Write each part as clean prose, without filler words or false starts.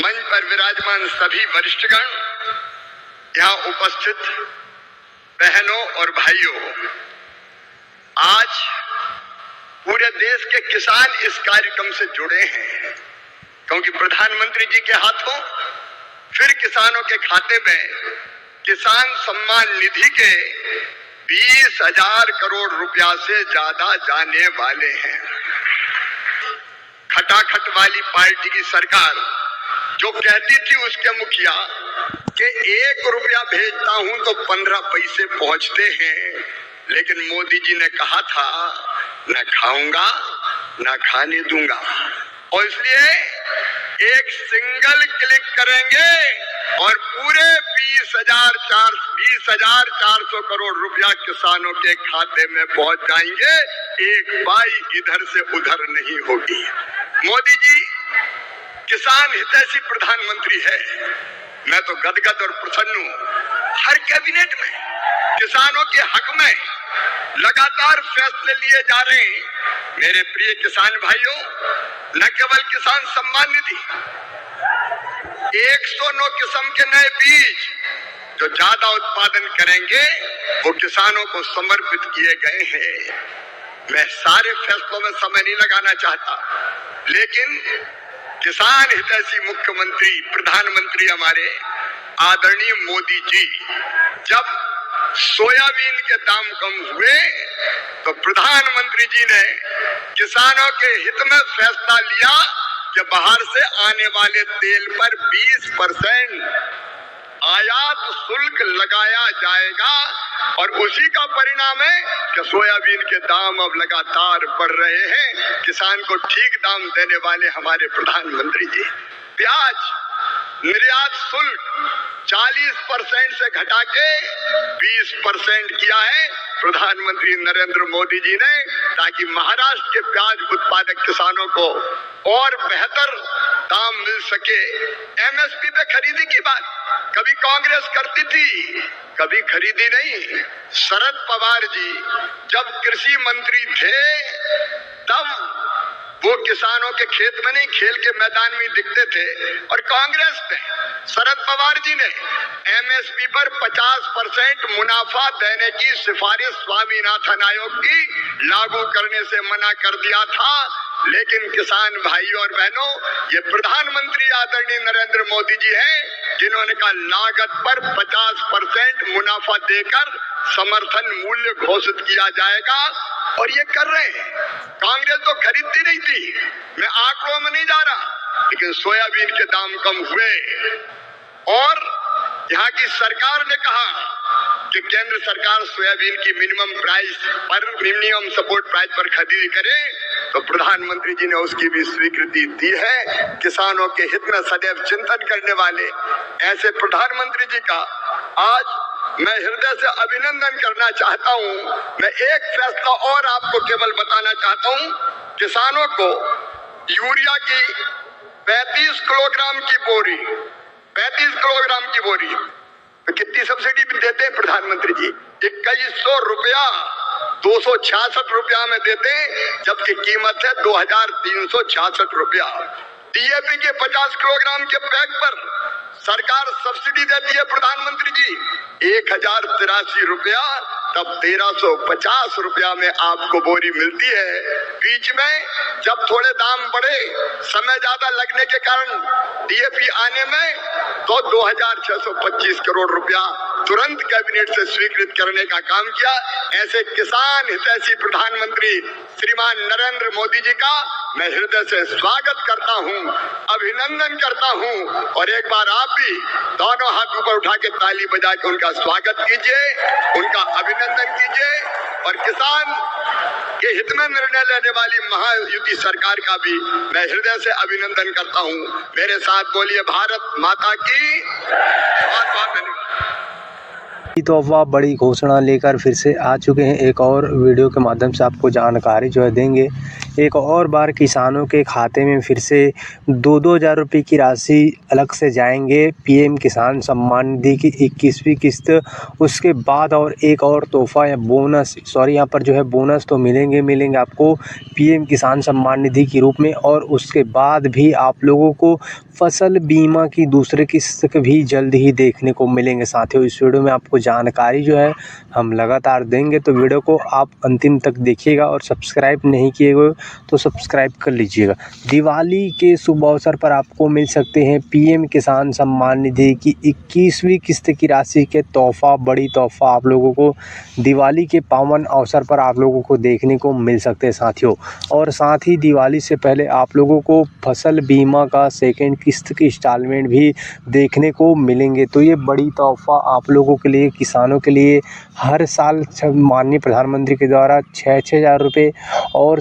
मंच पर विराजमान सभी वरिष्ठगण, यहाँ उपस्थित बहनों और भाइयों, आज पूरे देश के किसान इस कार्यक्रम से जुड़े हैं क्योंकि प्रधानमंत्री जी के हाथों फिर किसानों के खाते में किसान सम्मान निधि के 20,000 करोड़ रुपया से ज्यादा जाने वाले हैं। खटाखट वाली पार्टी की सरकार जो कहती थी उसके मुखिया कि 1 रुपया भेजता हूं तो 15 पैसे पहुंचते हैं, लेकिन मोदी जी ने कहा था न खाऊंगा न खाने दूंगा, और इसलिए एक सिंगल क्लिक करेंगे और पूरे 20,400 करोड़ रुपया किसानों के खाते में पहुंच जाएंगे। एक पाई इधर से उधर नहीं होगी। मोदी जी किसान हितैषी प्रधानमंत्री है। मैं तो गदगद और प्रसन्न हूं। हर कैबिनेट में किसानों के हक में लगातार फैसले लिए जा रहे हैं। मेरे प्रिय किसान भाइयों, न केवल किसान सम्मान निधि, 109 किस्म के नए बीज जो ज्यादा उत्पादन करेंगे वो किसानों को समर्पित किए गए हैं। मैं सारे फैसलों में समय नहीं लगाना चाहता, लेकिन किसान हितैषी मुख्यमंत्री प्रधानमंत्री हमारे आदरणीय मोदी जी जब सोयाबीन के दाम कम हुए तो प्रधानमंत्री जी ने किसानों के हित में फैसला लिया कि बाहर से आने वाले तेल पर 20% आयात शुल्क लगाया जाएगा, और उसी का परिणाम है कि सोयाबीन के दाम अब लगातार बढ़ रहे हैं। किसान को ठीक दाम देने वाले हमारे प्रधानमंत्री जी। प्याज निर्यात शुल्क 40% से घटा के 20% किया है प्रधानमंत्री नरेंद्र मोदी जी ने, ताकि महाराष्ट्र के प्याज उत्पादक किसानों को और बेहतर दाम मिल सके। एमएसपी पे खरीदी की बात कभी कांग्रेस करती थी, कभी खरीदी नहीं। शरद पवार जी जब कृषि मंत्री थे तब वो किसानों के खेत में नहीं, खेल के मैदान में दिखते थे, और कांग्रेस ने, शरद पवार जी ने एमएसपी पर 50% मुनाफा देने की सिफारिश स्वामीनाथन आयोग की लागू करने से मना कर दिया था। लेकिन किसान भाइयों और बहनों, ये प्रधानमंत्री आदरणीय नरेंद्र मोदी जी हैं जिन्होंने कहा लागत पर 50% मुनाफा देकर समर्थन मूल्य घोषित किया जाएगा, और ये कर रहे हैं। कांग्रेस तो खरीदती नहीं थी, मैं आंकड़ों में नहीं जा रहा, लेकिन सोयाबीन के दाम कम हुए और यहाँ की सरकार ने कहा कि केंद्र सरकार सोयाबीन की मिनिमम सपोर्ट प्राइस पर खरीदी करे, तो प्रधानमंत्री जी ने उसकी भी स्वीकृति दी है। किसानों के हित में सदैव चिंतन करने वाले ऐसे प्रधानमंत्री जी का आज मैं हृदय से अभिनंदन करना चाहता हूं। मैं एक फैसला और आपको केवल बताना चाहता हूं, किसानों को यूरिया की 35 किलोग्राम की बोरी तो कितनी सब्सिडी भी देते हैं प्रधानमंत्री जी? 2100 रुपया 266 रुपया में देते, जबकि कीमत है 2366 रुपया। डीएपी के 50 किलोग्राम के बैग पर सरकार सब्सिडी देती है प्रधानमंत्री जी 1083 रुपया, तब 1350 रुपया में आपको बोरी मिलती है। बीच में जब थोड़े दाम बढ़े, समय ज्यादा लगने के कारण डीएपी आने में, तो 2625 करोड़ रुपया तुरंत कैबिनेट से स्वीकृत करने का काम किया। ऐसे किसान हितैषी प्रधानमंत्री श्रीमान नरेंद्र मोदी जी का मैं हृदय से स्वागत करता हूं, अभिनंदन करता हूं, और एक बार आप भी दोनों हाथ ऊपर उठा के ताली बजा के उनका स्वागत कीजिए, उनका अभिनंदन कीजिए, और किसान के हित में निर्णय लेने वाली महायुति सरकार का भी मैं हृदय से अभिनंदन करता हूं। मेरे साथ बोलिए भारत माता की। बहुत बहुत धन्यवाद। तो अब आप बड़ी घोषणा लेकर फिर से आ चुके हैं, एक और वीडियो के माध्यम से आपको जानकारी जो है देंगे एक और बार किसानों के खाते में फिर से 2-2 हज़ार रुपये की राशि अलग से जाएंगे पीएम किसान सम्मान निधि की 21वीं किस्त। उसके बाद और एक और तोहफ़ा या बोनस, सॉरी यहाँ पर जो है बोनस तो मिलेंगे आपको पीएम किसान सम्मान निधि के रूप में। और उसके बाद भी आप लोगों को फसल बीमा की दूसरी किस्त भी जल्द ही देखने को मिलेंगे साथियों। इस वीडियो में आपको जानकारी जो है हम लगातार देंगे, तो वीडियो को आप अंतिम तक देखिएगा और सब्सक्राइब नहीं किए हुए तो सब्सक्राइब कर लीजिएगा। दिवाली के शुभ अवसर पर आपको मिल सकते हैं पीएम किसान सम्मान निधि की 21वीं किस्त की राशि के तोहफ़ा, बड़ी तोहफ़ा आप लोगों को दिवाली के पावन अवसर पर आप लोगों को देखने को मिल सकते हैं साथियों। और साथ ही दिवाली से पहले आप लोगों को फसल बीमा का सेकेंड किस्त की इंस्टॉलमेंट भी देखने को मिलेंगे। तो ये बड़ी तोहफ़ा आप लोगों के लिए, किसानों के लिए हर साल माननीय प्रधानमंत्री के द्वारा 6-6 हज़ार रुपये और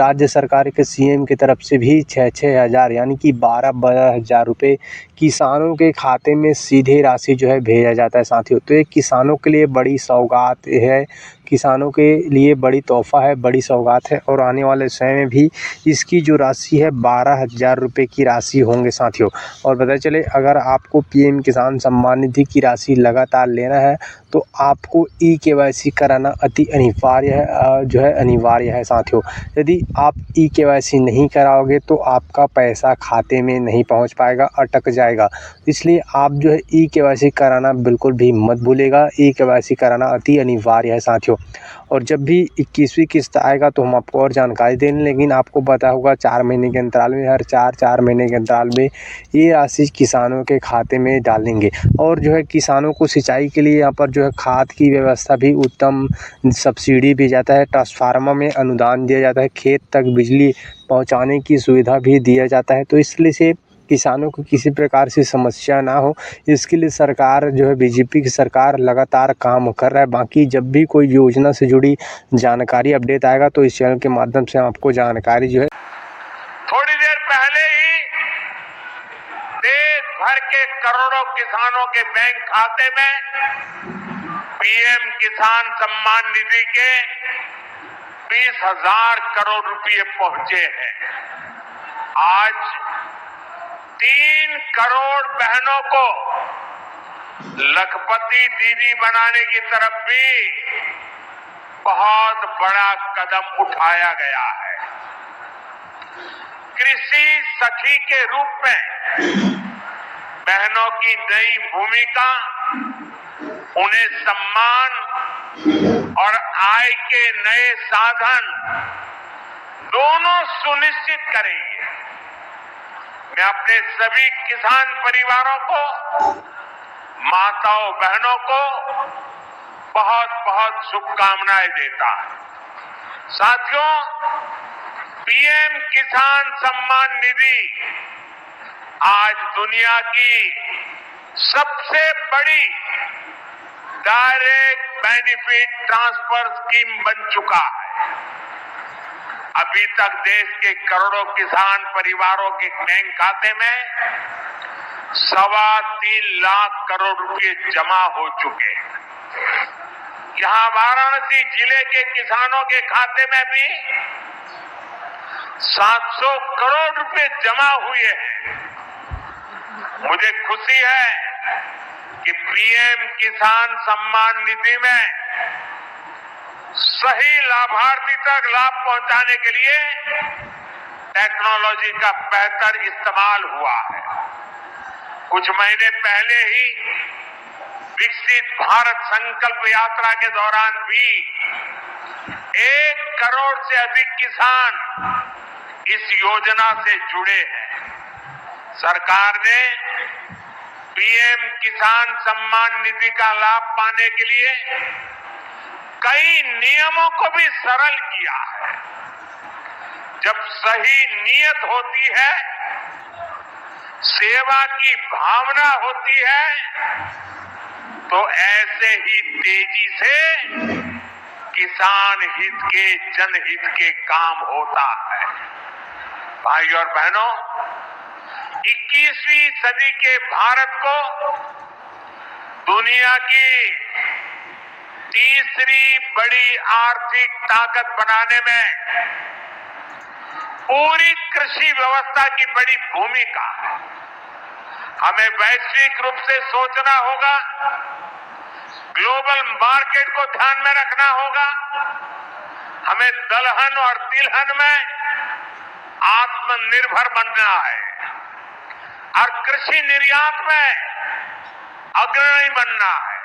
राज्य सरकार के सीएम की तरफ से भी 6-6 हज़ार यानी कि 12-12 हज़ार रुपये किसानों के खाते में सीधे राशि जो है भेजा जाता है साथियों। तो ये किसानों के लिए बड़ी सौगात है, किसानों के लिए बड़ी तोहफ़ा है, बड़ी सौगात है। और आने वाले समय में भी इसकी जो राशि है 12 हज़ार रुपये की राशि होंगे साथियों। और पता चले अगर आपको पीएम किसान सम्मान निधि की राशि लगातार लेना है तो आपको ई-केवाईसी कराना अति अनिवार्य है साथियों। यदि आप ई-केवाईसी नहीं कराओगे तो आपका पैसा खाते में नहीं पहुंच पाएगा, अटक जाएगा। इसलिए आप जो है ई-केवाईसी कराना बिल्कुल भी मत भूलिएगा। ई-केवाईसी कराना अति अनिवार्य है साथियों। और जब भी 21वीं किस्त आएगा तो हम आपको और जानकारी देंगे, लेकिन आपको पता होगा 4 महीने के अंतराल में, हर 4 महीने के अंतराल में ये राशि किसानों के खाते में डालेंगे। और जो है किसानों को सिंचाई के लिए यहाँ पर जो है खाद की व्यवस्था भी उत्तम, सब्सिडी भी जाता है, ट्रांसफार्मर में अनुदान दिया जाता है, खेत तक बिजली पहुँचाने की सुविधा भी दिया जाता है। तो इसलिए से किसानों को किसी प्रकार से समस्या ना हो, इसके लिए सरकार जो है बीजेपी की सरकार लगातार काम कर रहा है। बाकी जब भी कोई योजना से जुड़ी जानकारी अपडेट आएगा तो इस चैनल के माध्यम से आपको जानकारी जो है। थोड़ी देर पहले ही देश भर के करोड़ों किसानों के बैंक खाते में पीएम किसान सम्मान निधि के 20,000 करोड़ रुपए पहुंचे हैं। आज 3 करोड़ बहनों को लखपति दीदी बनाने की तरफ भी बहुत बड़ा कदम उठाया गया है। कृषि सखी के रूप में बहनों की नई भूमिका उन्हें सम्मान और आय के नए साधन दोनों सुनिश्चित करेंगे। मैं अपने सभी किसान परिवारों को, माताओं बहनों को बहुत बहुत शुभकामनाएं देता हूं। साथियों, पीएम किसान सम्मान निधि आज दुनिया की सबसे बड़ी डायरेक्ट बेनिफिट ट्रांसफर स्कीम बन चुका है। अभी तक देश के करोड़ों किसान परिवारों के बैंक खाते में 3.25 लाख करोड़ रुपए जमा हो चुके हैं। यहां वाराणसी जिले के किसानों के खाते में भी 700 करोड़ रुपए जमा हुए हैं। मुझे खुशी है कि पीएम किसान सम्मान निधि में सही लाभार्थी तक लाभ पहुंचाने के लिए टेक्नोलॉजी का बेहतर इस्तेमाल हुआ है। कुछ महीने पहले ही विकसित भारत संकल्प यात्रा के दौरान भी 1 करोड़ से अधिक किसान इस योजना से जुड़े हैं। सरकार ने पीएम किसान सम्मान निधि का लाभ पाने के लिए कई नियमों को भी सरल किया है। जब सही नीयत होती है, सेवा की भावना होती है, तो ऐसे ही तेजी से किसान हित के, जनहित के काम होता है। भाई और बहनों, 21वीं सदी के भारत को दुनिया की तीसरी बड़ी आर्थिक ताकत बनाने में पूरी कृषि व्यवस्था की बड़ी भूमिका है। हमें वैश्विक रूप से सोचना होगा, ग्लोबल मार्केट को ध्यान में रखना होगा। हमें दलहन और तिलहन में आत्मनिर्भर बनना है और कृषि निर्यात में अग्रणी बनना है।